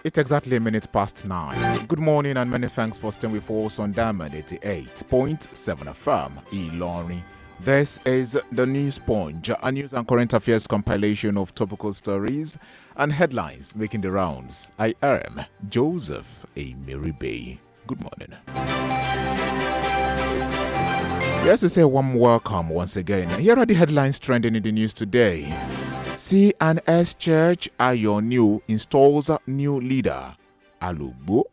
It's exactly a minute past 9. Good morning and many thanks for staying with us on Diamond 88.7 FM, Ilorin. This is the News Punch, a news and current affairs compilation of topical stories and headlines making the rounds. I am Joseph Emeribe. Good morning. Yes, we say a warm welcome once again. Here are the headlines trending in the news today. C&S Church Ayonu installs new leader, Alugbo.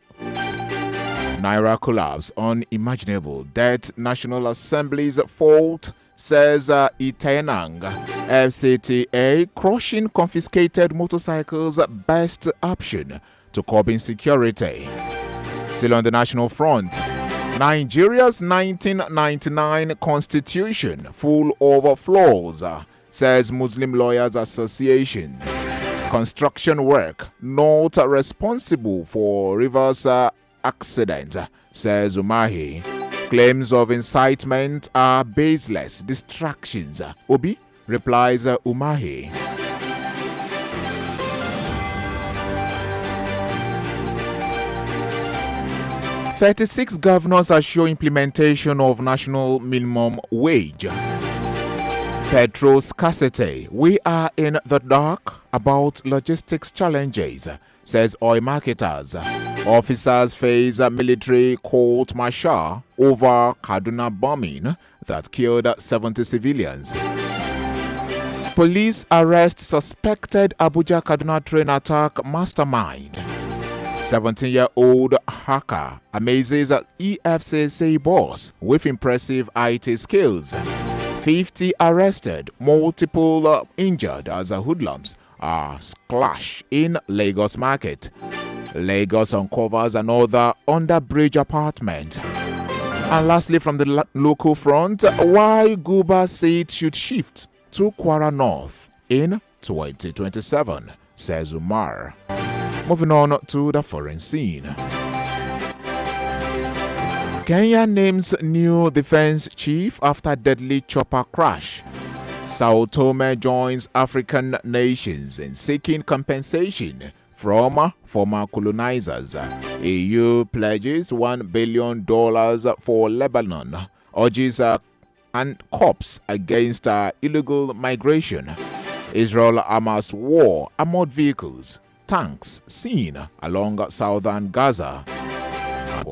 Naira collapse unimaginable. Debt National Assembly's fault, says Itenang. FCTA crushing confiscated motorcycles best option to curb insecurity. Still on the national front, Nigeria's 1999 constitution full of flaws, says Muslim Lawyers Association. Construction work not responsible for Rivers accident, says Umahi. Claims of incitement are baseless distractions, Obi replies Umahi. "36 governors assure implementation of national minimum wage." Petrol scarcity. We are in the dark about logistics challenges, says oil marketers. Officers face a military court-martial over Kaduna bombing that killed 70 civilians. Police arrest suspected Abuja-Kaduna train attack mastermind. 17-year-old hacker amazes EFCC boss with impressive IT skills. 50 arrested, multiple injured as hoodlums are clashed in Lagos market. Lagos uncovers another under-bridge apartment. And lastly, from the local front, why Guba seat should shift to Kwara North in 2027, says Umar. Moving on to the foreign scene. Kenya names new defense chief after deadly chopper crash. Sao Tome joins African nations in seeking compensation from former colonizers. EU pledges $1 billion for Lebanon, urges and cops against illegal migration. Israel-Hamas war, armored vehicles, tanks seen along southern Gaza.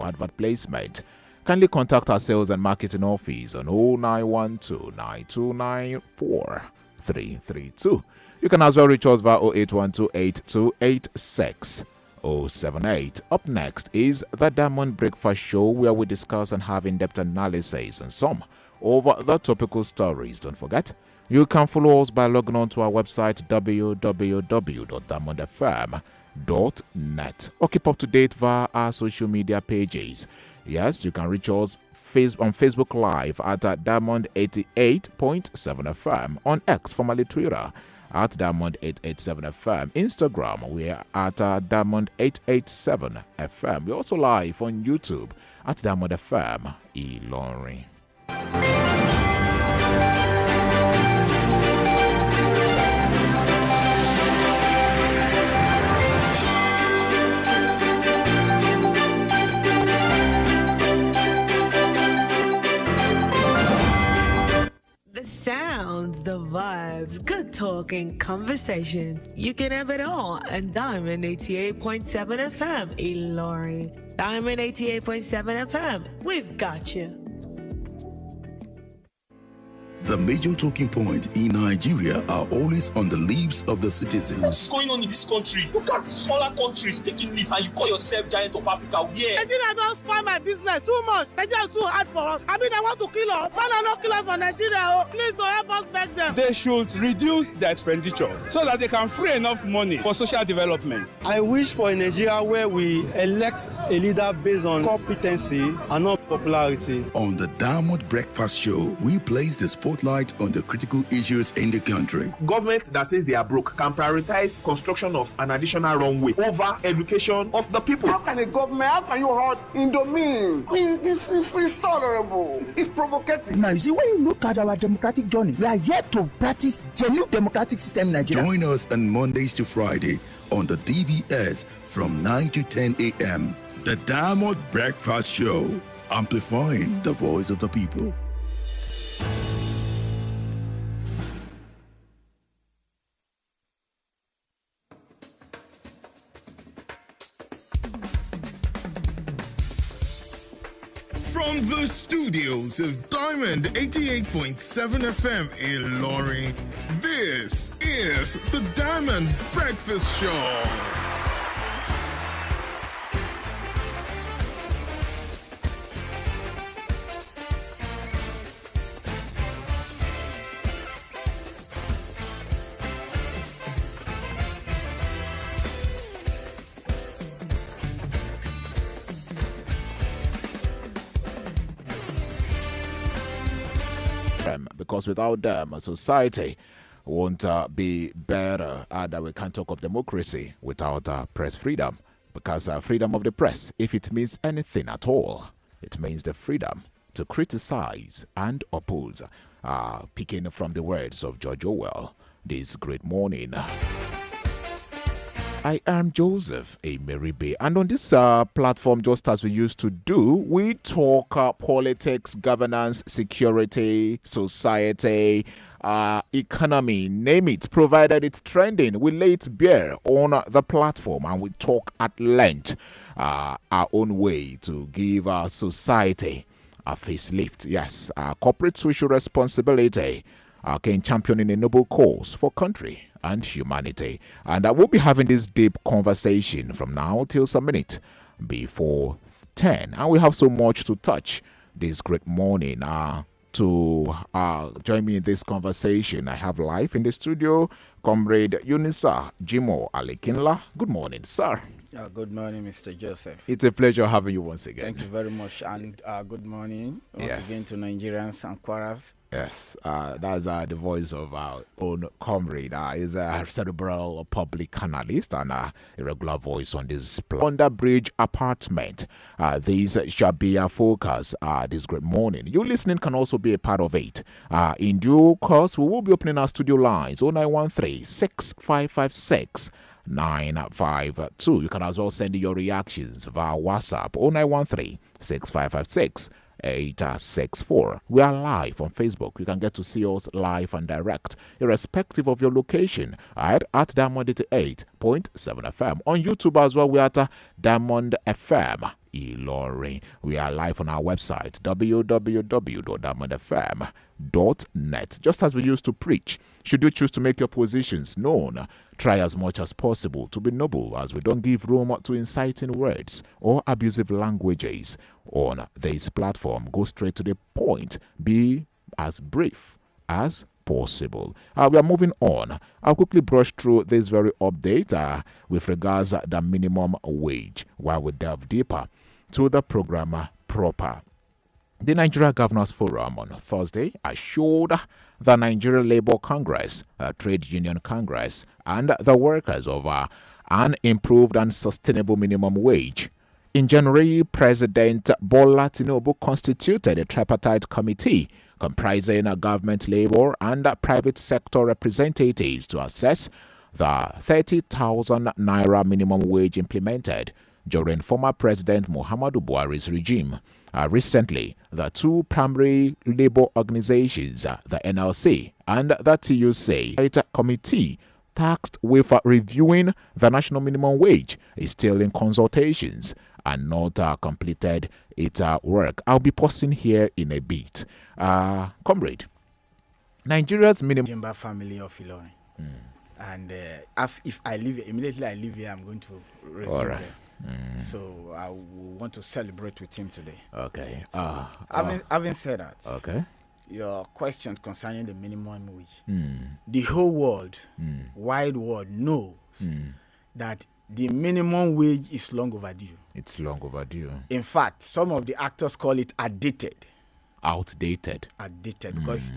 Advert placement. Kindly contact our sales and marketing office on 0912-9294-332. You can as well reach us via 08128286078. Up next is the Diamond Breakfast Show, where we discuss and have in-depth analysis on some of the topical stories. Don't forget, you can follow us by logging on to our website www.diamondfm.net or keep up to date via our social media pages. Yes, you can reach us on Facebook Live at Diamond 88.7 FM, on X, formerly Twitter, at Diamond 887 FM, Instagram, we are at Diamond 887 FM. We're also live on YouTube at Diamond FM Ilorin. Sounds, the vibes, good talking, conversations. You can have it all on Diamond 88.7 FM, Ilorin. Diamond 88.7 FM, we've got you. The major talking point in Nigeria are always on the lips of the citizens. What's going on in this country? Look at smaller countries taking lead and you call yourself giant of Africa. Yeah. Nigeria don't spoil my business too much. Nigeria is too hard for us. I mean, I want to kill us. Father, not kill us for Nigeria. Oh. Please, help us beg them. They should reduce their expenditure so that they can free enough money for social development. I wish for a Nigeria where we elect a leader based on competency and not popularity. On the Diamond Breakfast Show, we place the sport spotlight on the critical issues in the country. Government that says they are broke can prioritize construction of an additional runway over education of the people. How can a government, how can you hold Indomine? This is intolerable. It's provocative. Now, you see, when you look at our democratic journey, we are yet to practice genuine democratic system in Nigeria. Join us on Mondays to Friday on the DBS from 9 to 10 a.m. The Diamond Breakfast Show, amplifying the voice of the people. From the studios of Diamond 88.7 FM in Ilorin, this is the Diamond Breakfast Show. Because without them, society won't be better. That we can't talk of democracy without press freedom. Because freedom of the press, if it means anything at all, it means the freedom to criticize and oppose. Picking from the words of George Orwell this great morning. I am Joseph Emeribe, and on this platform, just as we used to do, we talk politics, governance, security, society, economy, name it, provided it's trending. We lay it bare on the platform and we talk at length our own way to give our society a facelift. Yes, corporate social responsibility can championing a noble cause for country and humanity. And I will be having this deep conversation from now till some minute before 10. And we have so much to touch this great morning. To join me in this conversation, I have live in the studio Comrade Unisa Jimo Alekinla. Good morning, sir. Good morning, Mr. Joseph. It's a pleasure having you once again. Thank you very much, and good morning once again to Nigerians and Kwaras. Yes, that's the voice of our own comrade. He's a cerebral public analyst and a regular voice on this Under Bridge apartment. These shall be our focus this great morning. You listening can also be a part of it. In due course, we will be opening our studio lines 0913 6556 952. You can as well send your reactions via WhatsApp 0913 6556 864. We are live on Facebook. You can get to see us live and direct, irrespective of your location, at Diamond 88.7 FM. On YouTube as well, we are at Diamond FM Ilorin. We are live on our website, www.diamondfm.net. Just as we used to preach, should you choose to make your positions known, try as much as possible to be noble, as we don't give room to inciting words or abusive languages on this platform. Go straight to the point. Be as brief as possible. We are moving on. I'll quickly brush through this very update with regards to the minimum wage while we delve deeper to the program proper. The Nigeria Governors Forum on Thursday assured the Nigeria Labour Congress, Trade Union Congress, and the workers of an improved and sustainable minimum wage. In January, President Bola Tinubu constituted a tripartite committee comprising government, labor, and private sector representatives to assess the 30,000 naira minimum wage implemented during former President Muhammadu Buhari's regime. Recently, the two primary labor organizations, the NLC and the TUC committee, tasked with reviewing the national minimum wage, is still in consultations and not completed its work. I'll be pausing here in a bit. Comrade, Nigeria's minimum... Jimba family of Ilorin. And if I leave here, immediately I leave here, I'm going to resume All right. there. So I will want to celebrate with him today. Okay. So, having said that, okay, your question concerning the minimum wage, the whole world, wide world knows that the minimum wage is long overdue. It's long overdue. In fact, some of the actors call it outdated. Outdated. Outdated because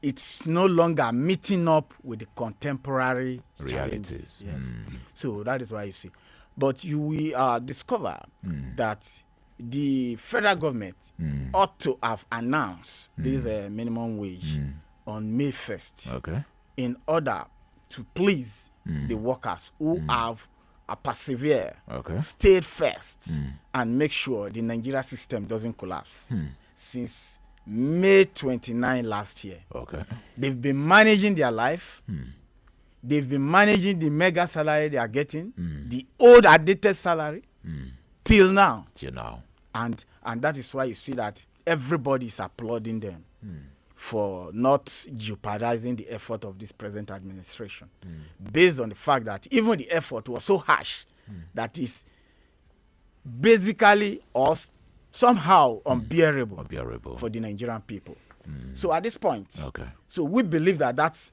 it's no longer meeting up with the contemporary realities. Yes. So that is why you see. But you will discover that the federal government ought to have announced this minimum wage on May 1st. Okay. In order to please the workers who have persevere, stayed first, and make sure the Nigeria system doesn't collapse. Since May 29 last year, they've been managing their life. They've been managing the mega salary they are getting, the old outdated salary, till now. And that is why you see that everybody is applauding them for not jeopardizing the effort of this present administration, based on the fact that even the effort was so harsh that is basically or somehow unbearable for the Nigerian people. So at this point, so we believe that that's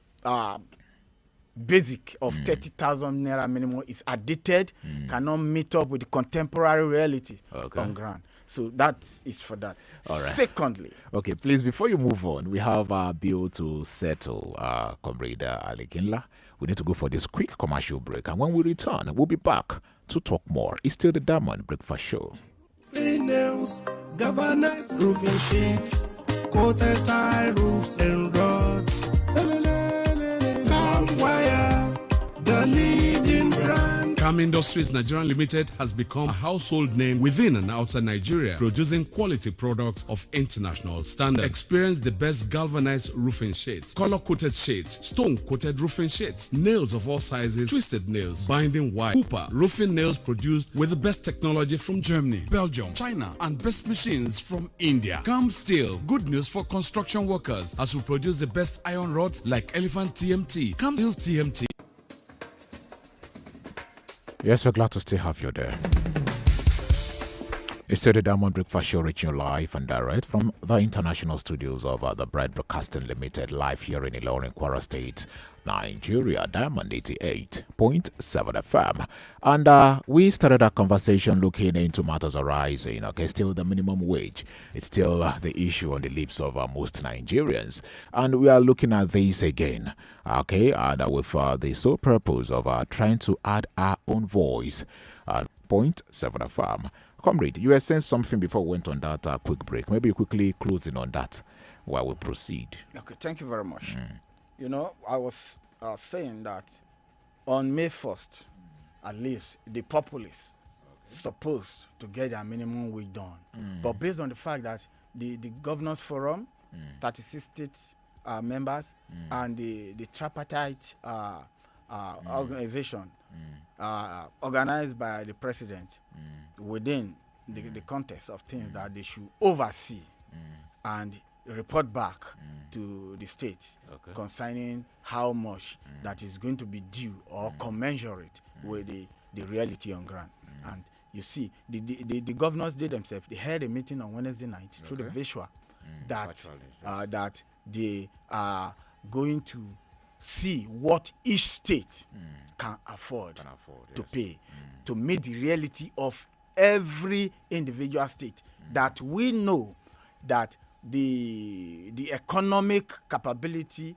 basic of 30,000 naira minimum is outdated, cannot meet up with the contemporary reality on ground. So that is for that. All right. Secondly, please, before you move on, we have a bill to settle, Comrade Ali Kinla. We need to go for this quick commercial break, and when we return, we'll be back to talk more. It's still the Diamond Breakfast Show. Nails, galvanized roofing sheets, coated tile roofs and rods, carbon wire, the leading brand. Cam Industries Nigeria Limited has become a household name within and outside Nigeria, producing quality products of international standard. Experience the best galvanized roofing sheets, color-coated sheets, stone-coated roofing sheets, nails of all sizes, twisted nails, binding wire, Cooper roofing nails produced with the best technology from Germany, Belgium, China, and best machines from India. Cam Steel, good news for construction workers as we produce the best iron rods like Elephant TMT, Cam Steel TMT. Yes, we're glad to still have you there. It's still the Diamond Breakfast Show, reaching you live and direct from the international studios of the Bright Broadcasting Limited, live here in Ilorin, Kwara State, Nigeria, Diamond 88.7 FM. And we started our conversation looking into matters arising. Still the minimum wage. It's still the issue on the lips of most Nigerians. And we are looking at this again. And with the sole purpose of trying to add our own voice. 0.7 FM. Comrade, you were saying something before we went on that quick break. Maybe quickly closing on that while we proceed. Okay, thank you very much. You know, I was saying that on May 1st, at least, the populace supposed to get their minimum wage done. But based on the fact that the Governors Forum, 36 states members, and the tripartite organization organized by the president within the context of things that they should oversee and report back to the states concerning how much that is going to be due or commensurate with the reality on ground. And you see, the governors did themselves, they had a meeting on Wednesday night through the visual that they are going to see what each state can afford to pay to meet the reality of every individual state. That we know that the economic capability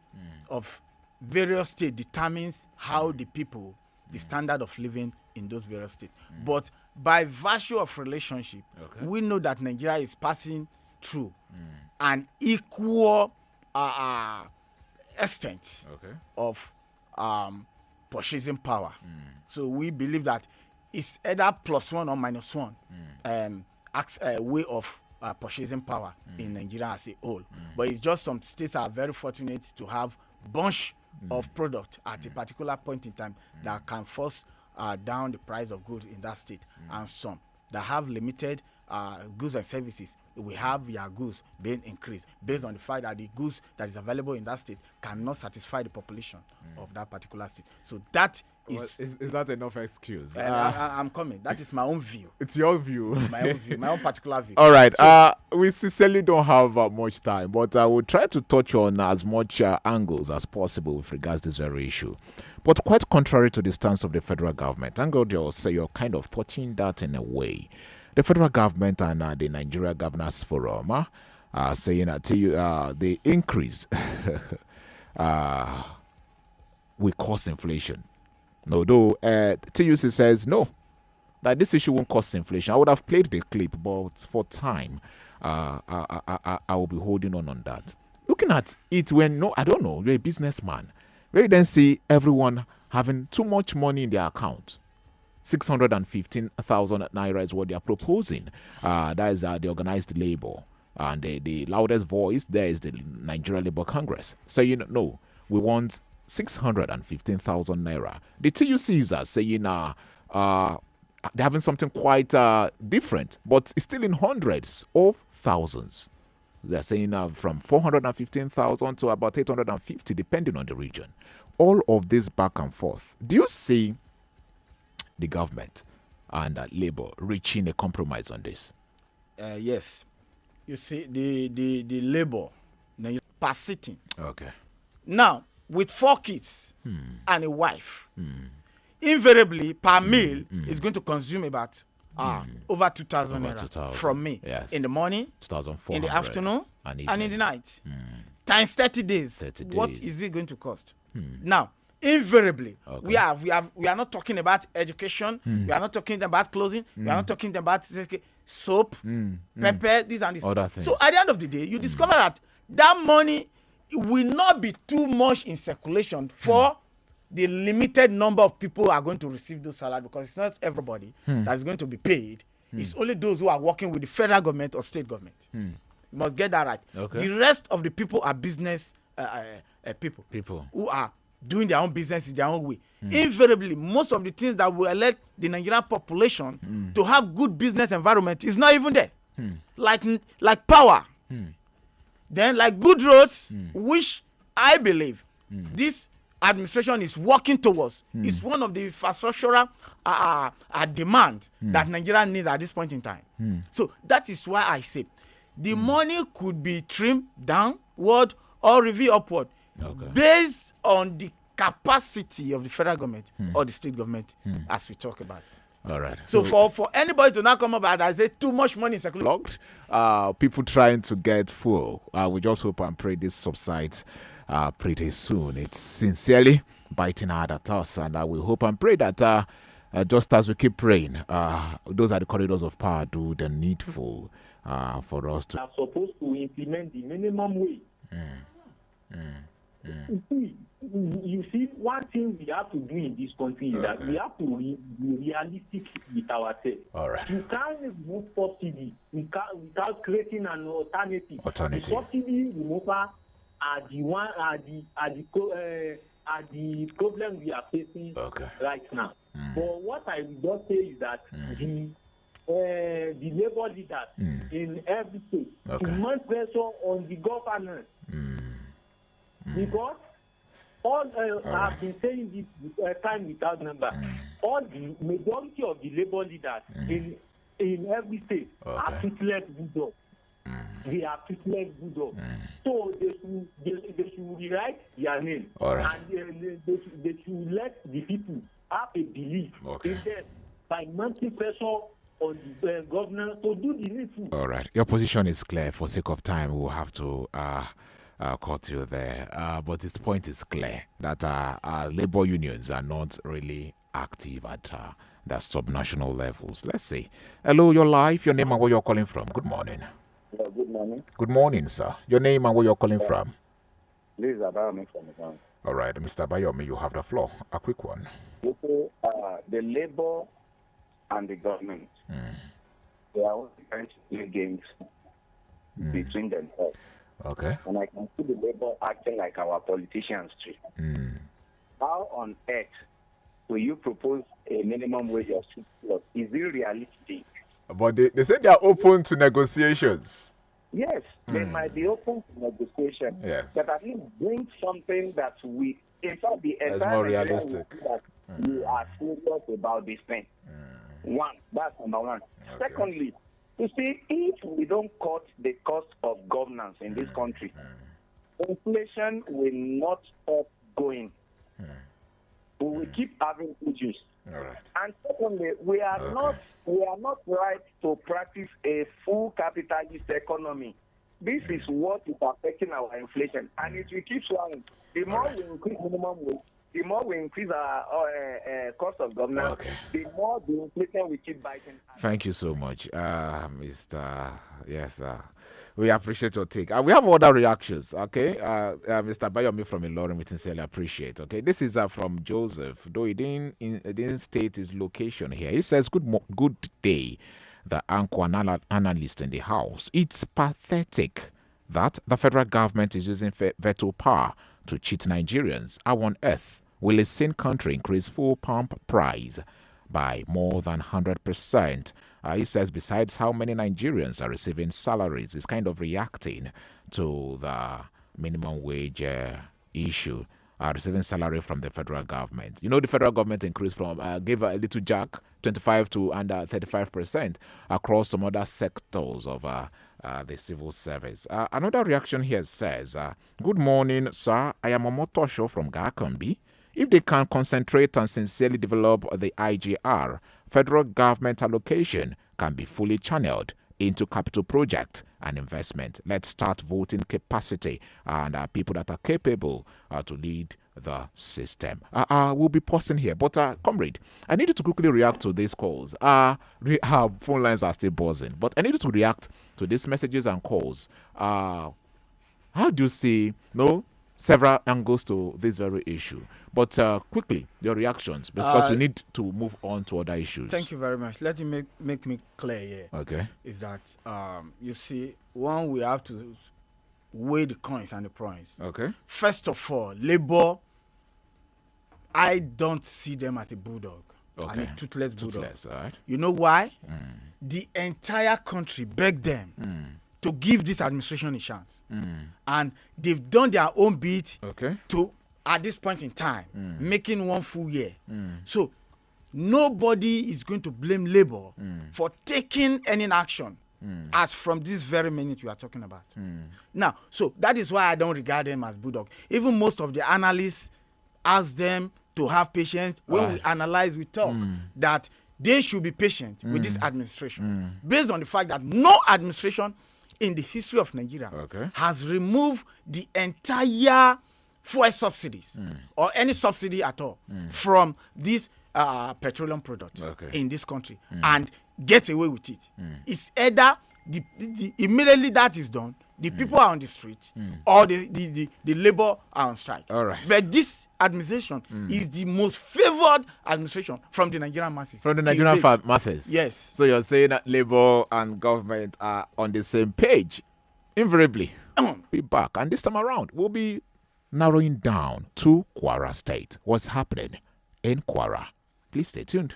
of various states determines how the people, the standard of living in those various states. But by virtue of relationship, we know that Nigeria is passing through an equal extent of purchasing power. So we believe that it's either +1 or -1 way of purchasing power in Nigeria as a whole. But it's just some states are very fortunate to have bunch of product at a particular point in time that can force down the price of goods in that state, and some that have limited goods and services, we have their goods being increased based on the fact that the goods that is available in that state cannot satisfy the population of that particular state. So that is that enough excuse? I'm coming. That is my own view. It's your view. My own view, my own particular view. All right. So, we sincerely don't have much time, but I will try to touch on as much angles as possible with regards to this very issue. But quite contrary to the stance of the federal government, I'm going to say you're kind of touching that in a way. The federal government and the Nigeria Governors Forum saying that the increase will cause inflation. No, though TUC says no, that this issue won't cause inflation. I would have played the clip, but for time, I will be holding on that. Looking at it when, no, I don't know, you're a businessman. Where you then see everyone having too much money in their account. 615,000 naira is what they are proposing. That is the organized labor. And the loudest voice there is the Nigeria Labour Congress. Saying, no, we want 615,000 naira. The TUCs are saying they're having something quite different, but it's still in hundreds of thousands. They're saying from 415,000 to about 850, depending on the region. All of this back and forth. Do you see the government and Labour reaching a compromise on this? Yes. You see, the Labour persisting. Okay. Now, with 4 kids and a wife, invariably per meal is going to consume about over 2,000 naira from me. Yes. In the morning, in the afternoon, and in the night. Times 30 days. What is it going to cost? Now, invariably, we are not talking about education. We are not talking about clothing. We are not talking about soap, pepper, this and this. So at the end of the day, you discover that money will not be too much in circulation for the limited number of people who are going to receive those salaries, because it's not everybody that is going to be paid. It's only those who are working with the federal government or state government. You must get that right. The rest of the people are business people who are doing their own business in their own way. Invariably, most of the things that will let the Nigerian population to have good business environment is not even there. Like power, then like good roads, which I believe this administration is working towards. It's one of the infrastructural demand that Nigeria needs at this point in time. So that is why I say the money could be trimmed downward or review upward based on the capacity of the federal government or the state government, as we talk about. All right. So for anybody to not come about and say too much money is locked, people trying to get full. We just hope and pray this subsides pretty soon. It's sincerely biting hard at us, and we hope and pray that just as we keep praying, those are the corridors of power do the needful for us to. Are supposed to implement the minimum wage. You see, one thing we have to do in this country is that we have to be realistic with ourselves. All right. You can't remove subsidy without creating an alternative. The subsidy remover are the problem we are facing right now. But what I will just say is that the labor leaders in every state to mount pressure on the governors. Because I've been saying this time without number. All the majority of the labor leaders in every state are toothless bulldogs. They are toothless bulldogs. So they should rewrite their name. And they should let the people have a belief in them by mounting pressure on the governor to do the needful. All right. Your position is clear. For sake of time, we'll have to caught you there. But his point is clear that our labor unions are not really active at the subnational levels. Let's see. Hello, your life, your name and where you're calling from. Good morning. Yeah, good morning. Good morning, sir. Your name and where you're calling from. This is Abayomi from Ghana. All right, Mr. Abayomi, you have the floor. A quick one. The labor and the government, they are all trying to play games between themselves. Okay. And I can see the labor acting like our politicians too. How on earth will you propose a minimum wage of 6 plus? Is it realistic? But they said they are open to negotiations. Yes, they might be open to negotiation. Yes. But at least bring something that we, in fact, the That's entire more realistic. That you are serious about this thing. One, that's number one. Secondly, you see, if we don't cut the cost of governance in this country, inflation will not stop going. We will keep having issues. And secondly, we are not right to practice a full capitalist economy This is what is affecting our inflation, and it will keep swelling. The more we increase minimum wage, the more we increase our cost of governance, the more the inflation will keep biting. Thank you so much, Mr. Yes, we appreciate your take. We have other reactions, okay? Mr. Bayomi from Ilorin, we sincerely appreciate. Okay, this is from Joseph, though he didn't state his location here. He says, "Good day, the anchor analyst in the house. It's pathetic that the federal government is using veto power to cheat Nigerians. How on earth will a sane country increase fuel pump price by more than 100%? He says, besides how many Nigerians are receiving salaries, is kind of reacting to the minimum wage issue. Receiving salary from the federal government. You know, the federal government increased from gave a little jack 25 to under 35% across some other sectors of the civil service. Another reaction here says, "Good morning, sir. I am Omotosho from Gakambi. If they can concentrate and sincerely develop the IGR, federal government allocation can be fully channeled into capital project and investment. Let's start voting capacity and people that are capable to lead the system." We'll be pausing here, but comrade, I need you to quickly react to these calls. Our phone lines are still buzzing, but I need you to react to these messages and calls. How do you see several angles to this very issue? But quickly, your reactions, because we need to move on to other issues. Thank you very much. Let me make me clear here. Okay. Is that you see, one, we have to weigh the coins and the pros. Okay. First of all, Labour, I don't see them as a bulldog. Okay. I mean, toothless bulldog. All right. You know why? The entire country begged them to give this administration a chance. And they've done their own bit to, at this point in time, making one full year. So nobody is going to blame Labour for taking any action as from this very minute we are talking about. Now, so that is why I don't regard them as bulldog. Even most of the analysts ask them to have patience. When we analyze, we talk that they should be patient with this administration based on the fact that no administration in the history of Nigeria has removed the entire fuel subsidies or any subsidy at all from this petroleum product in this country and get away with it. It's either immediately that is done, the people are on the street or the labor are on strike. All right. But this administration is the most favored administration from the Nigerian masses. From the Nigerian masses? Yes. So you're saying that Labour and government are on the same page? Invariably. Be back. And this time around, we'll be narrowing down to Kwara State. What's happening in Kwara? Please stay tuned.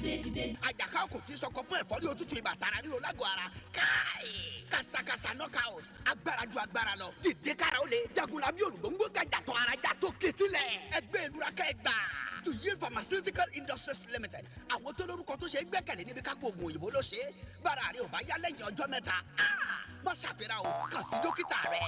àjàká kò tí sọkọ fún ẹ̀fọ́rí òtútù ibà tara ríro lágọ̀ọ́ ara káì kàṣàkàṣà knockout agbára ju agbára lọ dìde kára ó lè jagunla bí olùgbòǹgbò gàjàtọ̀ ara jà tó ketílẹ̀ ẹgbẹ́ ìlúra kẹgbà to yield pharmaceutical industries limited àwọn tó lórúkọ tó ṣe é gbẹ́kẹ̀lé níbi kápò oògùn òyìnbó ló ṣe é bára rẹ ò bá yá lẹ́yìn ọjọ́ mẹ́ta má ṣàfihàn o kàn sí dókítà rẹ.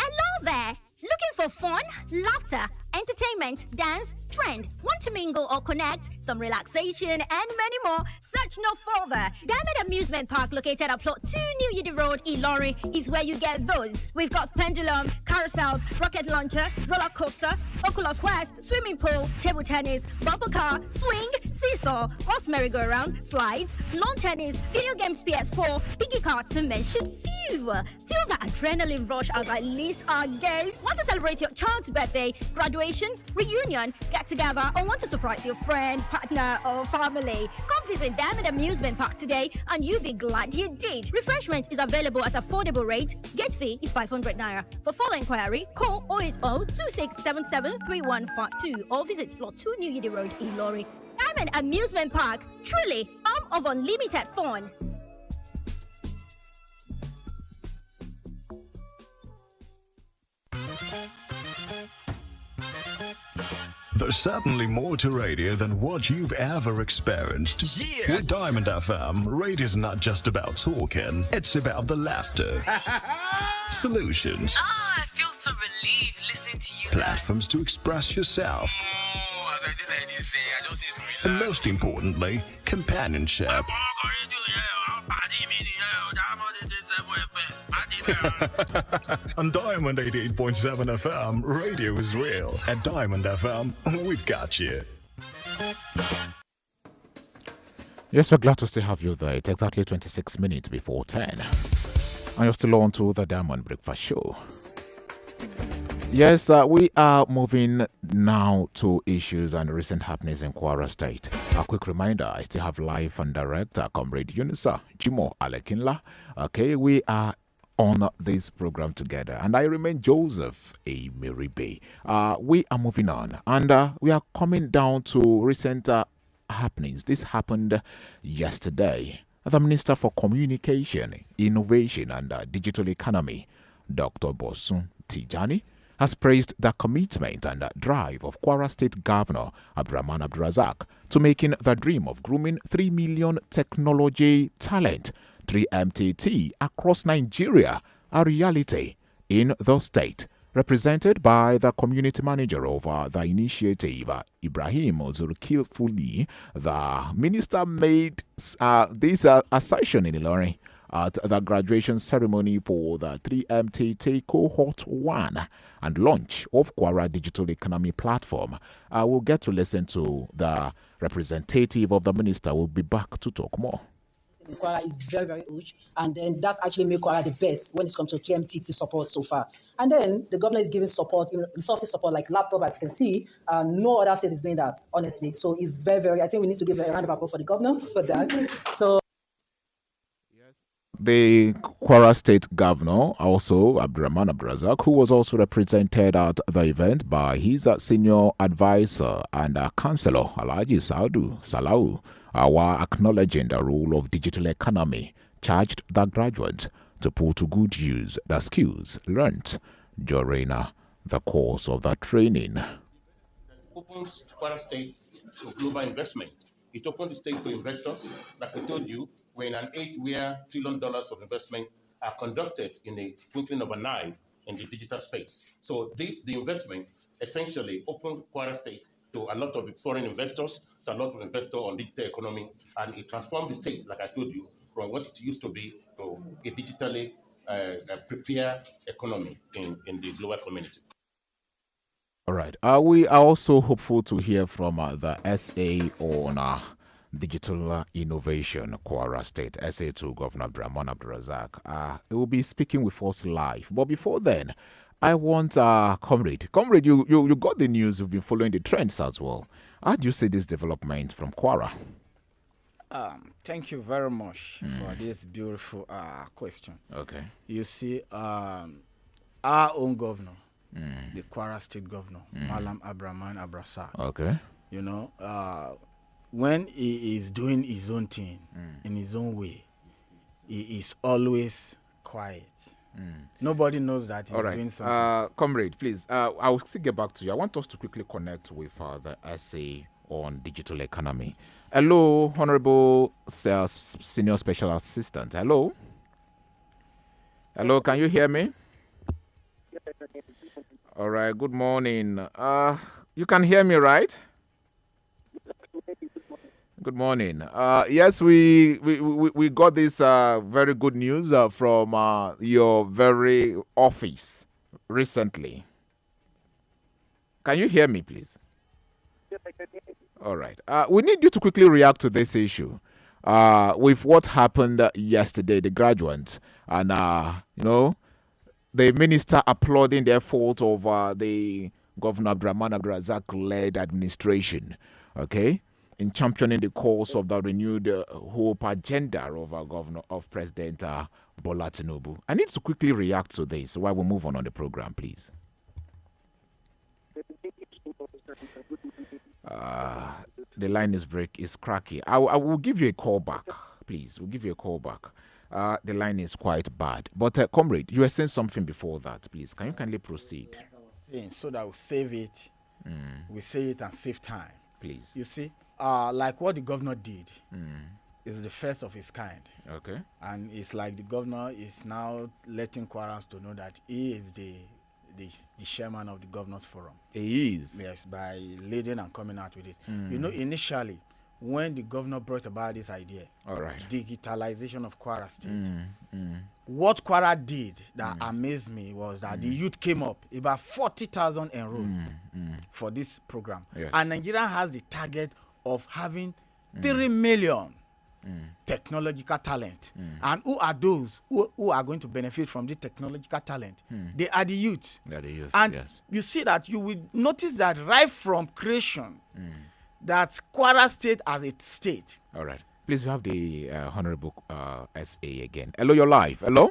Hello there. Looking for fun, laughter, entertainment, dance, trend, want to mingle or connect, some relaxation, and many more? Search no further. Diamond Amusement Park, located at Plot 2 New Yidi Road, Ilori, is where you get those. We've got pendulum, carousels, rocket launcher, roller coaster, Oculus Quest, swimming pool, table tennis, bumper car, swing, seesaw, horse merry-go-round, slides, lawn tennis, video games PS4, piggy cart, to mention few. Feel the adrenaline rush as I list our games. Want to celebrate your child's birthday, graduation, reunion, get together, or want to surprise your friend, partner, or family? Come visit Diamond Amusement Park today and you'll be glad you did. Refreshment is available at affordable rate. Gate fee is 500 naira. For further inquiry, call 080-2677-3152 or visit Plot 2 New Yidi Road, Ilori. Diamond Amusement Park, truly home of unlimited fun. There's certainly more to radio than what you've ever experienced. Yeah. With Diamond FM, radio's not just about talking, it's about the laughter, solutions, I feel so relieved listening to you. platforms to express yourself, and most importantly, companionship. On Diamond 88.7 FM, radio is real. At Diamond FM, we've got you. Yes, we're glad to still have you there. It's exactly 26 minutes before 10. And you're still on to the Diamond Breakfast Show. Yes, we are moving now to issues and recent happenings in Kwara State. A quick reminder, I still have live and direct Comrade Unisa Jimo Alekinla. Okay, we are on this program together, and I remain Joseph Emeribe. We are moving on, and we are coming down to recent happenings. This happened yesterday. The Minister for Communication, Innovation and Digital Economy, Dr. Bosun Tijani, has praised the commitment and drive of Kwara State Governor Abdurrahman Abdulrazak to making the dream of grooming 3 million technology talent, 3MTT, across Nigeria a reality in the state. Represented by the community manager of the initiative, Ibrahim Zurkilfuli, the minister made this assertion in Ilorin at the graduation ceremony for the 3MTT Cohort 1 and launch of Kwara Digital Economy Platform. We'll get to listen to the representative of the minister. We'll be back to talk more. Kwara is very, very huge, and then that's actually made Kwara the best when it comes to TMTT support so far. And then the governor is giving support, resources support like laptop, as you can see. No other state is doing that, honestly. So it's very, very, I think we need to give a round of applause for the governor for that. So the Kwara State Governor, also Abdurrahman Abdulrazak, who was also represented at the event by his senior advisor and councillor, Alhaji Salau, while acknowledging the role of digital economy, charged the graduates to put to good use the skills learnt during the course of the training. Opens Kwara State to global investment. It opened the state to investors. Like I told you, we're in an age where $1 trillion of investment are conducted in the twinkling of an eye in the digital space. So the investment essentially opened Kwara State to a lot of foreign investors, to a lot of investors on digital economy, and it transformed the state, like I told you, from what it used to be to a digitally prepared economy in the global community. All right. We are also hopeful to hear from the SA on digital innovation, Kwara State, SA to Governor Abdurrahman Abdulrazak. He will be speaking with us live. But before then, I want Comrade. Comrade, you got the news. You've been following the trends as well. How do you see this development from Kwara? Thank you very much for this beautiful question. Okay. You see, our own governor, the Kwara State Governor, Malam Abdurrahman Abdulrazak. Okay. You know, when he is doing his own thing in his own way, he is always quiet. Nobody knows that he's doing something. Comrade, please, I will still get back to you. I want us to quickly connect with the essay on digital economy. Hello, Honorable Senior Special Assistant. Hello? Hello, can you hear me? All right, good morning. You can hear me, right? Good morning. Yes, we got this very good news from your very office recently. Can you hear me, please? Yes, I can hear you. All right. We need you to quickly react to this issue with what happened yesterday, the graduates, and the minister applauding the effort of the Governor Abdurrahman Abdulrazak-led administration. Okay. In championing the cause of the renewed hope agenda of President Bola Tinubu. I need to quickly react to this while we move on the program, please. The line is cracky. I will give you a call back, please. We'll give you a call back. The line is quite bad. But, Comrade, you were saying something before that, please. Can you kindly proceed? So that we'll save it we say it and save time. Please. You see, like what the governor did is the first of his kind. Okay. And it's like the governor is now letting Kwarans to know that he is the chairman of the governors forum. He is. Yes, by leading and coming out with it. You know, initially, when the governor brought about this idea, all right, digitalization of Kwara State, what Kwara did that amazed me was that the youth came up, about 40,000 enrolled for this program. Yes. And Nigeria has the target of having 3 million technological talent. And who are those who are going to benefit from the technological talent? They are the youth. They are the youth, and yes. you see that you will notice that right from creation, that Kwara State as a state. All right. Please, we have the Honorable SA again. Hello, you're live. Hello?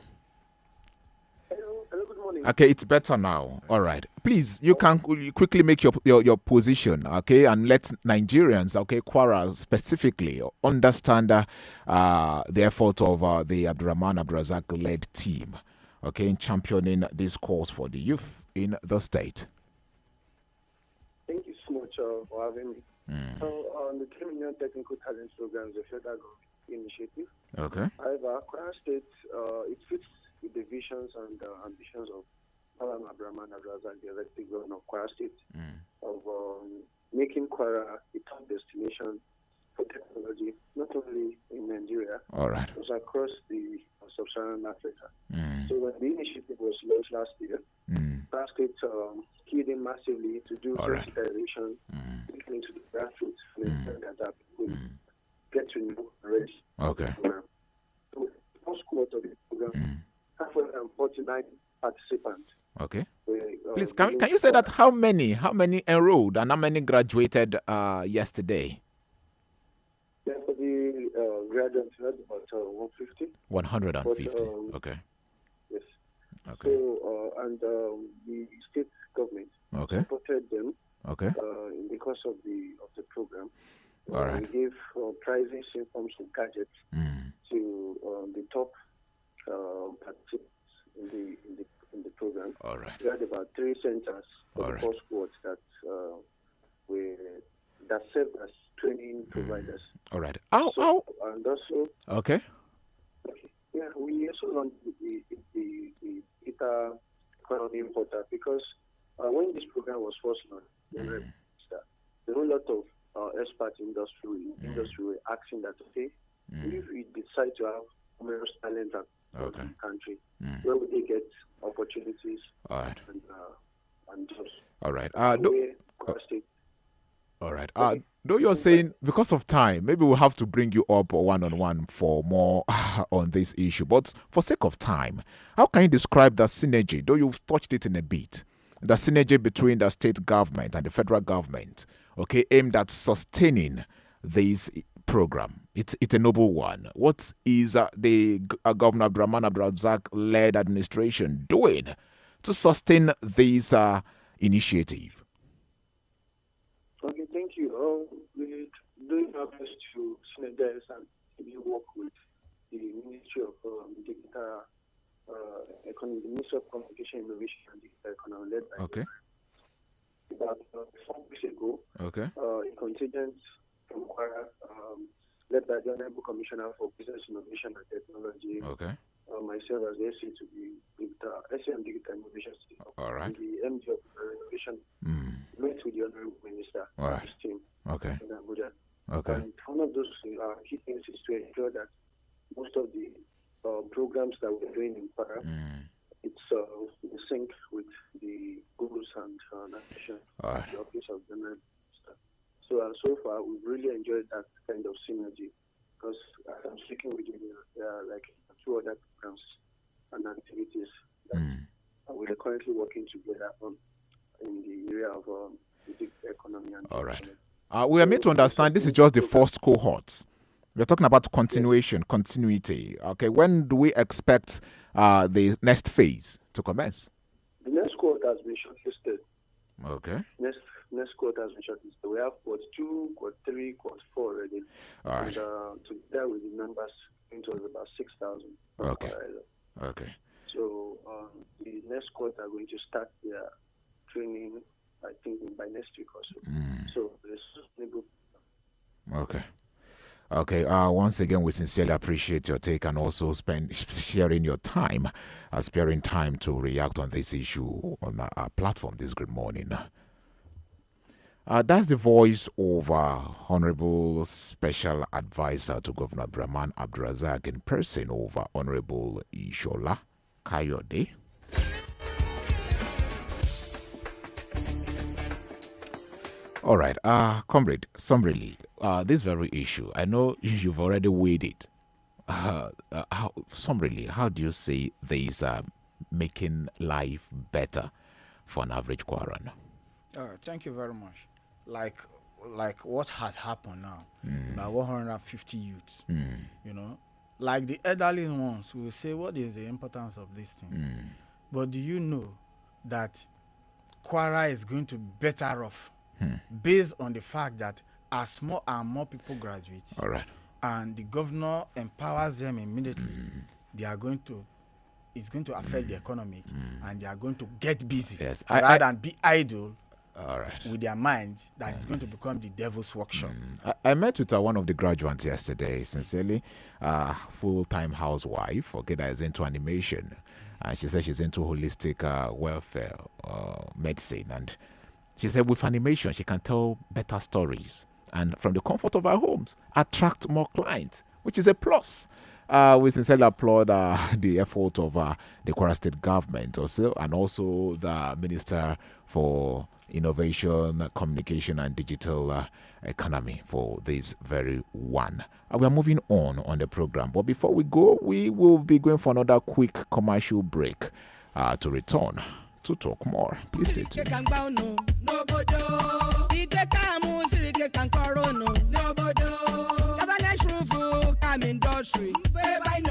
Hello, good morning. Okay, it's better now. All right. Please, you can quickly make your position, okay, and let Nigerians, okay, Kwara specifically, understand the effort of the Abdurrahman Abdulrazak-led team, okay, in championing this cause for the youth in the state. Thank you so much for having me. So, the 3 million technical talent program is a federal government initiative. Okay. However, Kwara State, it fits with the visions and ambitions of Malam Abdurrahman Abdulrazak, the elected governor of Kwara State, of making Kwara a top destination for technology, not only in Nigeria, all right, but across the sub-Saharan Africa. So when the initiative was launched last year, Kwara State keyed in massively to do digitization, looking into the grassroots, that people get to know already. Okay. So the first quarter of the program, 149 participants. Okay. Please, can you say that how many enrolled and how many graduated yesterday? Yeah, for the graduates, we had about 150. 150. But, okay. Yes. Okay. So, and the state government supported them. Okay. In the course of the program. All right. We gave prizes in forms of gadgets to the top participants in the program. All right. We had about 3 centers for the first quarter that served as training providers. All right. And also. Okay. Yeah, we also run the data economy portal because when this program was first launched, there were a lot of experts in industry were asking that, okay, if we decide to have numerous talent across the country, where would they get opportunities and jobs? All right. All right. Though you're saying because of time, maybe we'll have to bring you up one-on-one for more on this issue. But for sake of time, how can you describe the synergy, though you've touched it in a bit, the synergy between the state government and the federal government, okay, aimed at sustaining this program? It's a noble one. What is the Governor Abdurrahman Abdulrazak-led administration doing to sustain this initiative? Okay, thank you. We're doing our best to synergize and work with the Ministry of Digital Economy, the Ministry of Communication, Innovation and Digital Economy, led by about 4 weeks ago. Okay. A contingent from Kwara, led by the Honorable Commissioner for Business Innovation and Technology. Okay. Myself as the SC to the SCM Digital Innovation. All right. And the MD of Innovation met with the Honorable Minister and his team in Abuja. Okay. And one of those key things is to ensure that most of the programs that we're doing in Kwara, it's in sync with the goals and nation, the Office of the Minister. So far, we've really enjoyed that kind of synergy because as I'm speaking with you, there are like 2 other programs and activities that we're currently working together on in the area of the economy. And all right. We are made to understand this is just the first cohort. We're talking about continuity. Okay, when do we expect the next phase to commence? The next cohort has been shortlisted. Okay. Next cohort has been shortlisted. We have quad 2, quad 3, quad 4 already. All right. And together with the numbers, it was about 6,000. Okay. Okay. So the next cohort are going to start their training I think by next week or so. So there's sustainable. Okay. Okay. Once again, we sincerely appreciate your take and also sharing your time, sparing time to react on this issue on our platform this good morning. That's the voice of Honorable Special Advisor to Governor Brahman Abdurazak in person over Honorable Ishola Kayode. All right, comrade, summarily, this very issue, I know you've already weighed it. Summarily, how do you see this making life better for an average Kwaran? Thank you very much. Like what has happened now, about 150 youths, you know, like the elderly ones will say, what is the importance of this thing? But do you know that Kwara is going to be better off based on the fact that as more and more people graduate, all right, and the governor empowers them immediately, they are going to, it's going to affect the economy, and they are going to get busy rather than be idle. All right. With their minds, that is going to become the devil's workshop. I met with one of the graduates yesterday, sincerely, full-time housewife, okay, that is into animation. And she said she's into holistic welfare, medicine. And she said with animation, she can tell better stories. And from the comfort of our homes, attract more clients, which is a plus. We sincerely applaud the effort of the Kwara State government also, and also the Minister for Innovation, Communication and Digital Economy for this very one. We are moving on the program, but before we go, we will be going for another quick commercial break to return to talk more. Please stay tuned. Industry.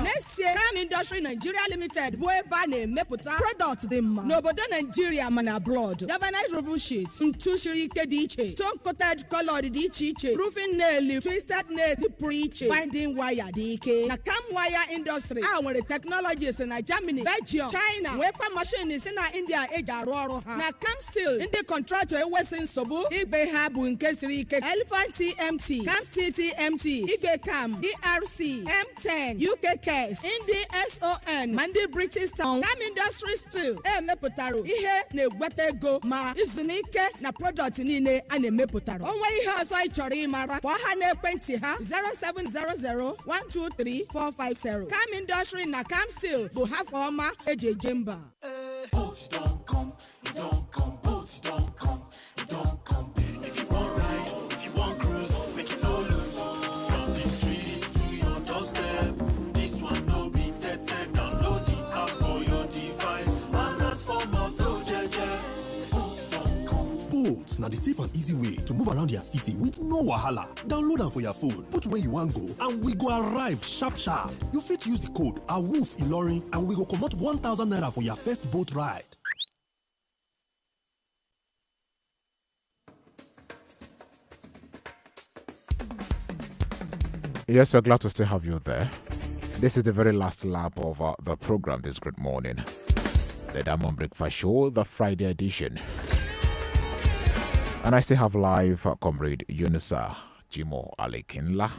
Next year, Cam Industry Nigeria Limited, Boebane Meputa, product them. Nobodo Nigeria man abroad. Galvanized roof sheets, Ntushiri Kediche, stone coated colored Dichiche, roofing nail, twisted nail, preach, binding wire, DK. Na Cam Wire Industry, our technologies in Germany, Belgium, China, weapon machines in India, Ejaroro. Na Cam Steel, in the contract to Western Sobu, Igbe Habu in Kesiri, Elephant TMT, Cam City MT, Igbe Cam, DRC. M10 UK Case Indi SON Mandi British Town Cam Industry Steel emepụtara ihe na-egwete ego ma izunike na product niile a na-emepụtara. Onwe ihe ọzọ ị chọrọ ịmara kpọọ ha n'ekwentị ha 07001234450. Cam Industry na Cam Steel bụ ha ọma eji eje mba. Boats don't come, it don't come, boats don't come, it don't come. If you want ride, if you want cruise, make it no lose. From the streets to your doorstep, this one no be tete. Download the app for your device, and that's for Moto JJ. Boats don't come. Boats now the safe and easy way to move around your city with no wahala. Download them for your phone, put where you want go, and we go arrive sharp sharp. You fit use the code AWOOF Ilorin, and we go comot 1,000 naira for your first boat ride. Yes, we're glad to still have you there. This is the very last lap of the program this great morning. The Diamond Breakfast Show, the Friday edition. And I still have live comrade Yunusa Jimo Alekinla.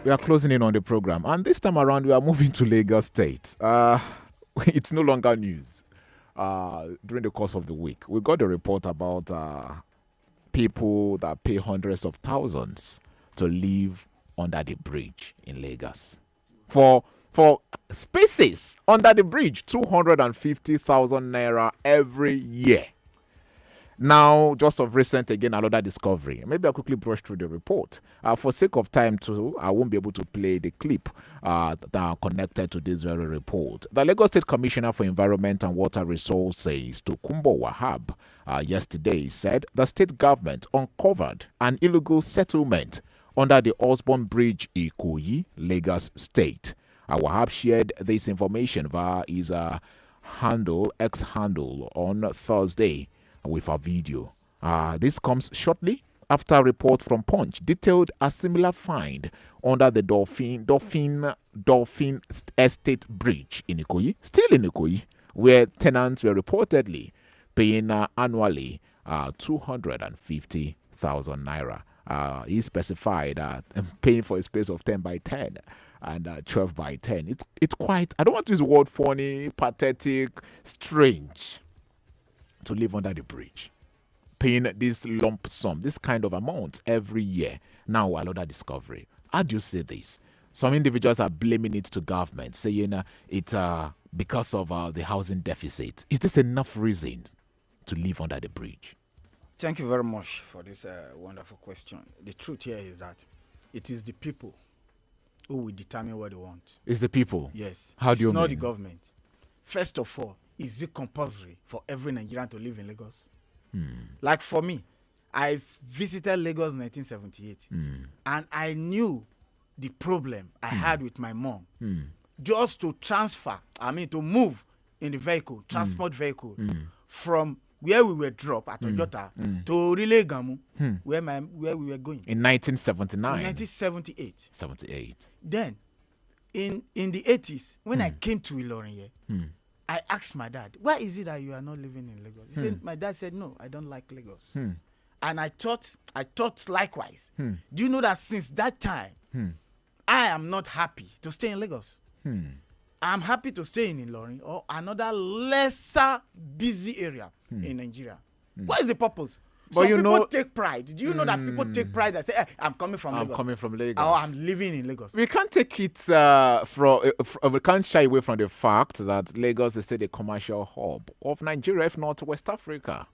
We are closing in on the program, and this time around we are moving to Lagos State. It's no longer news. During the course of the week, we got a report about people that pay hundreds of thousands to live under the bridge in Lagos. For spaces under the bridge, 250,000 naira every year. Now, just of recent, again, another discovery. Maybe I'll quickly brush through the report. For sake of time, too, I won't be able to play the clip that are connected to this very report. The Lagos State Commissioner for Environment and Water Resources, Tokumbo Wahab, yesterday said the state government uncovered an illegal settlement under the Osborne Bridge, Ikoyi, Lagos State. Wahab shared this information via his X handle on Thursday with a video. This comes shortly after a report from Punch detailed a similar find under the Dolphin Estate Bridge in Ikoyi, still in Ikoyi, where tenants were reportedly paying annually 250,000 naira. He specified paying for a space of 10 by 10 and 12 by 10. It's quite, I don't want to use the word funny, pathetic, strange to live under the bridge. Paying this lump sum, this kind of amount every year. Now another discovery. How do you say this? Some individuals are blaming it to government, saying it's because of the housing deficit. Is this enough reason to live under the bridge? Thank you very much for this wonderful question. The truth here is that it is the people who will determine what they want. It's the people? Yes. How do you mean? It's not the government. First of all, is it compulsory for every Nigerian to live in Lagos? Like for me, I visited Lagos in 1978 and I knew the problem I had with my mom. Just to to move in the vehicle, transport vehicle, from where we were dropped at Ojota to Rilegamu, where we were going. In 1979? In 1978. 78. Then, in the 80s, when I came to Ilorin, I asked my dad, why is it that you are not living in Lagos? He said, my dad said, no, I don't like Lagos. And I thought likewise. Do you know that since that time, I am not happy to stay in Lagos. I'm happy to stay in Ilorin or another lesser busy area in Nigeria. What is the purpose? But Some people take pride. Do you know that people take pride and say, hey, I'm coming from Lagos. I'm coming from Lagos. Or I'm living in Lagos. We can't take it we can't shy away from the fact that Lagos is still a commercial hub of Nigeria, if not West Africa.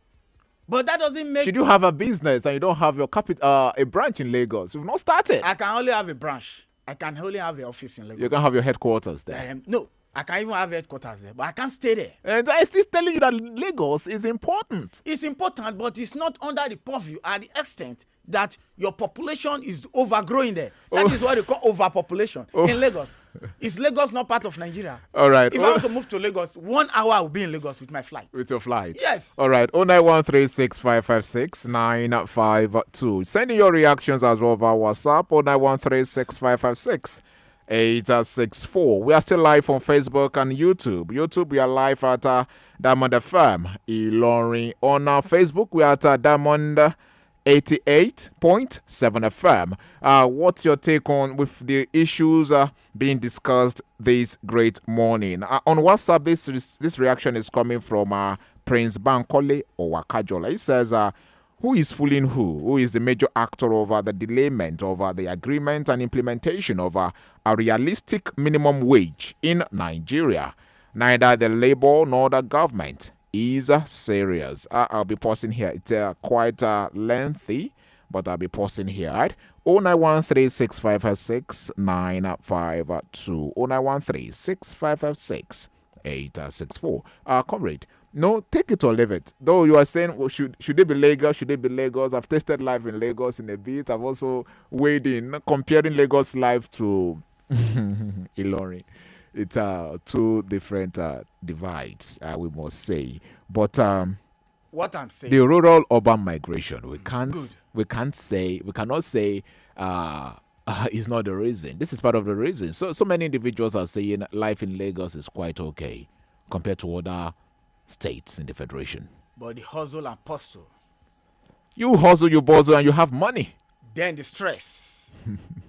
But that doesn't make... Should you have a business and you don't have your a branch in Lagos? You've not started. I can only have a branch. I can only have an office in Lagos. You can have your headquarters there. No, I can even have headquarters there, but I can't stay there. And I'm still telling you that Lagos is important. It's important, but it's not under the purview at the extent that your population is overgrowing there. That is what they call overpopulation in Lagos. Is Lagos not part of Nigeria? All right. If I want to move to Lagos, 1 hour I will be in Lagos with my flight. With your flight? Yes. All right. 09136556952. Send in your reactions as well via WhatsApp. 09136556864. We are still live on Facebook and YouTube. YouTube, we are live at Diamond FM Ilorin. On Facebook, we are at Diamond 88.7 FM. What's your take on with the issues being discussed this great morning? On WhatsApp, this reaction is coming from Prince Bankole Owakajola. He says, who is fooling who? Who is the major actor over the delayment of the agreement and implementation of a realistic minimum wage in Nigeria? Neither the labor nor the government is serious. I'll be pausing here. It's quite lengthy, but I'll be pausing here. Right? 09136556952. 09136556864. Comrade, no, take it or leave it. Though you are saying, well, should it be Lagos? Should it be Lagos? I've tasted life in Lagos in a bit. I've also weighed in comparing Lagos life to Ilorin. It's two different divides, we must say. But what I'm saying, the rural urban migration, we cannot say is not the reason. This is part of the reason. So many individuals are saying life in Lagos is quite okay compared to other states in the federation. But the hustle and bustle. You hustle, you bustle, and you have money. Then the stress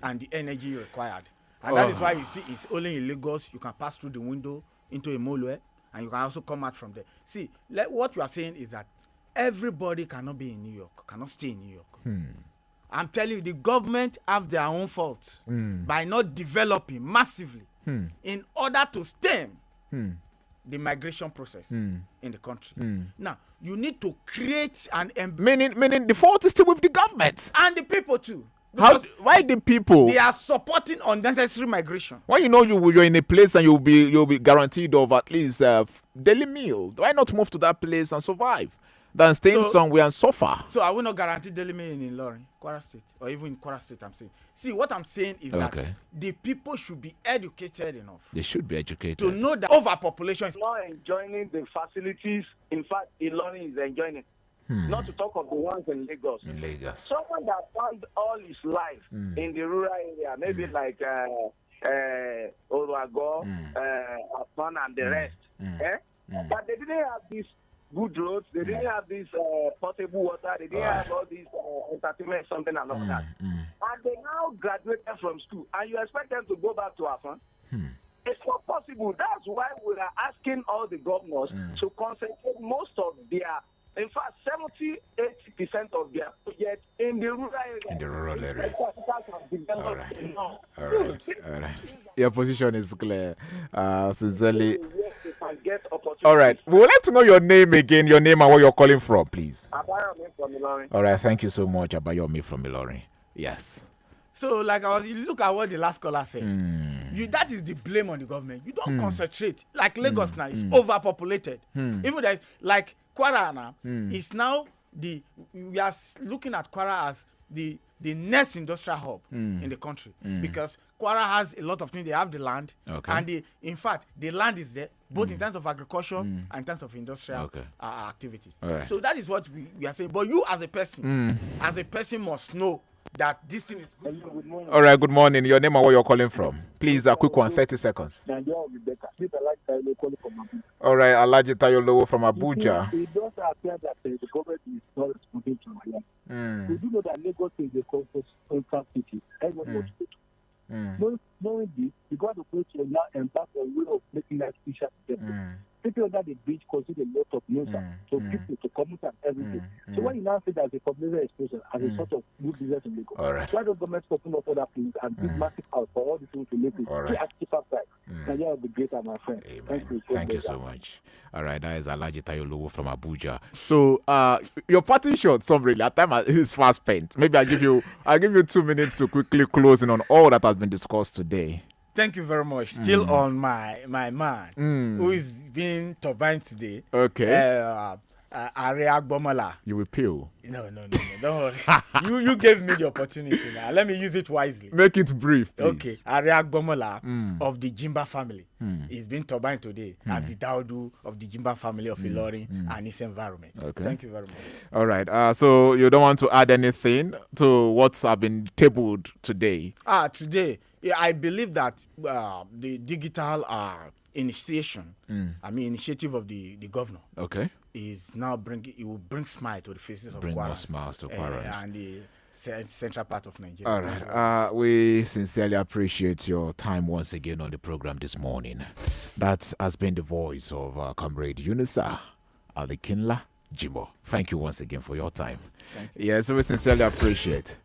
and the energy required. And that is why you see it's only in Lagos you can pass through the window into a moleware and you can also come out from there. See, what you are saying is that everybody cannot be in New York, cannot stay in New York. I'm telling you, the government have their own fault by not developing massively in order to stem the migration process in the country. Now, you need to create an... Meaning the fault is still with the government. And the people too. Why the people? They are supporting unnecessary migration. When you know you're in a place and you'll be guaranteed of at least daily meal, why not move to that place and survive than staying somewhere and suffer? So I will not guarantee daily meal in Ilorin, Kwara State, or even in Kwara State. I'm saying. See, what I'm saying is that the people should be educated enough. They should be educated to know that overpopulation is not enjoying the facilities. In fact, Ilorin is enjoying it. Not to talk of the ones in Lagos. Someone that found all his life in the rural area, maybe like Oruago, Afon, and the rest, but they didn't have this good roads. They didn't have this portable water. They didn't have all these entertainment, something and all that. And they now graduated from school, and you expect them to go back to Afan? It's not possible. That's why we are asking all the governors to concentrate most of their, in fact, 70-80% of their projects in the rural areas. In the rural areas. All right. Your position is clear. Sincerely. All right. We would like to know your name again, your name and where you're calling from, please. Abayomi from Ilorin. All right. Thank you so much, Abayomi from Ilorin. Yes. So, you look at what the last caller said. That is the blame on the government. You don't concentrate. Like Lagos now is overpopulated. Even like Kwara now is now we are looking at Kwara as the next industrial hub in the country because Kwara has a lot of things. They have the land, and in fact the land is there both in terms of agriculture and in terms of industrial activities. Right. So that is what we are saying. But you as a person must know that this thing is. All right, good morning. Your name and where you're calling from. Please, a quick one, 30 seconds. All right, Alhaji Tayo Lowo from Abuja. It does appear that the government is not responding to my life. We do know that Lagos is a contract city. Knowing this, the government will now embark on a way of making life easier to them. People under the bridge consider a lot of nuisance to people to commute and everything. So when you now say that the population explosion as a sort of good business in Lagos, why does government open up other things and build massive house for all the things to make it at cheaper price? Nigeria will be greater, my friend. Thank you so much. All right, that is Alhaji Tayo Lowo from Abuja. So your parting shot summary, at time is fast spent. Maybe I'll give you 2 minutes to quickly close in on all that has been discussed today. Thank you very much. Still on my man who is being turbined today. Okay. Aria Gbomola. You will peel. No. Don't worry. you gave me the opportunity now. Let me use it wisely. Make it brief, please. Okay. Aria Gbomola of the Jimba family is being turbined today as the Daudu of the Jimba family of Ilorin and its environment. Okay. Thank you very much. All right. So you don't want to add anything to what's been tabled today? Today, I believe that the digital initiative of the governor. Okay. Is now it will bring smile to the faces of Kwaras. Smiles to Kwaras. And the central part of Nigeria. All right. We sincerely appreciate your time once again on the program this morning. That has been the voice of Comrade Yunusa Alikinla Jimbo. Thank you once again for your time. Yes, we sincerely appreciate.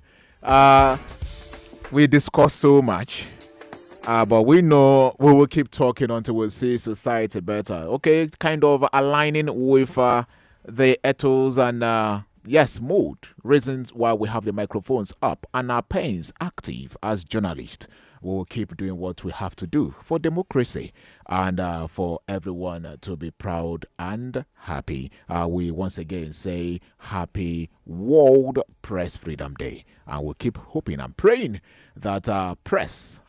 We discussed so much. But we know we will keep talking until we see society better. Okay, kind of aligning with the ethos and mood, reasons why we have the microphones up and our pens active as journalists. We will keep doing what we have to do for democracy and for everyone to be proud and happy. We once again say happy World Press Freedom Day. And we'll keep hoping and praying that the press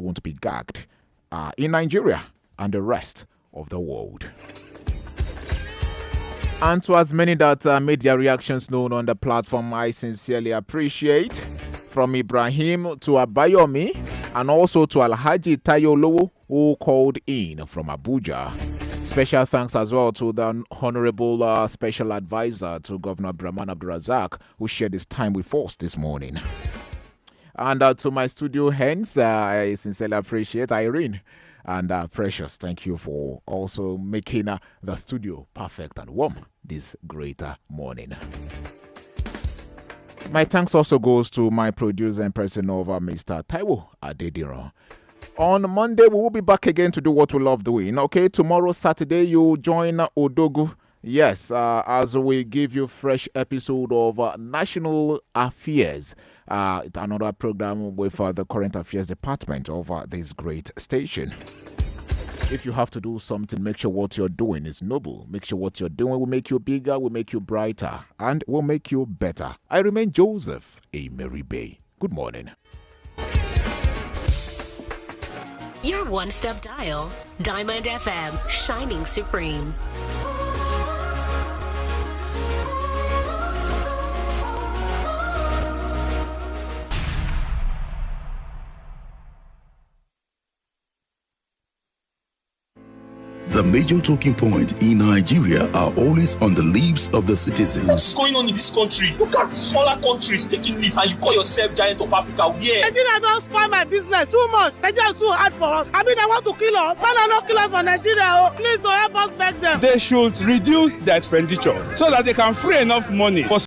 won't be gagged in Nigeria and the rest of the world. And to as many that made their reactions known on the platform, I sincerely appreciate. From Ibrahim to Abayomi and also to Alhaji Tayo Lowo who called in from Abuja. Special thanks as well to the Honorable Special Advisor to Governor Brahman Abdurazak who shared his time with us this morning. And to my studio hands, I sincerely appreciate Irene and Precious. Thank you for also making the studio perfect and warm this great morning. My thanks also goes to my producer and person over Mr. Taiwo Adediran. On Monday, we will be back again to do what we love doing. Okay, tomorrow, Saturday, you join Odogu. Yes, as we give you fresh episode of National Affairs. Another program with the Current Affairs Department of this great station. If you have to do something, make sure what you're doing is noble. Make sure what you're doing will make you bigger, will make you brighter, and will make you better. I remain Joseph Emeribe. Good morning. Your one-step dial, Diamond FM, shining supreme. The The major talking points in Nigeria are always on the lips of the citizens. What's going on in this country? Look at smaller countries taking lead, and you call yourself giant of Africa. Yeah. Nigeria don't spoil my business too much. Nigeria is too hard for us. I mean, I want to kill us. Father, not kill us for Nigeria. Oh, please, help us beg them. They should reduce their expenditure so that they can free enough money for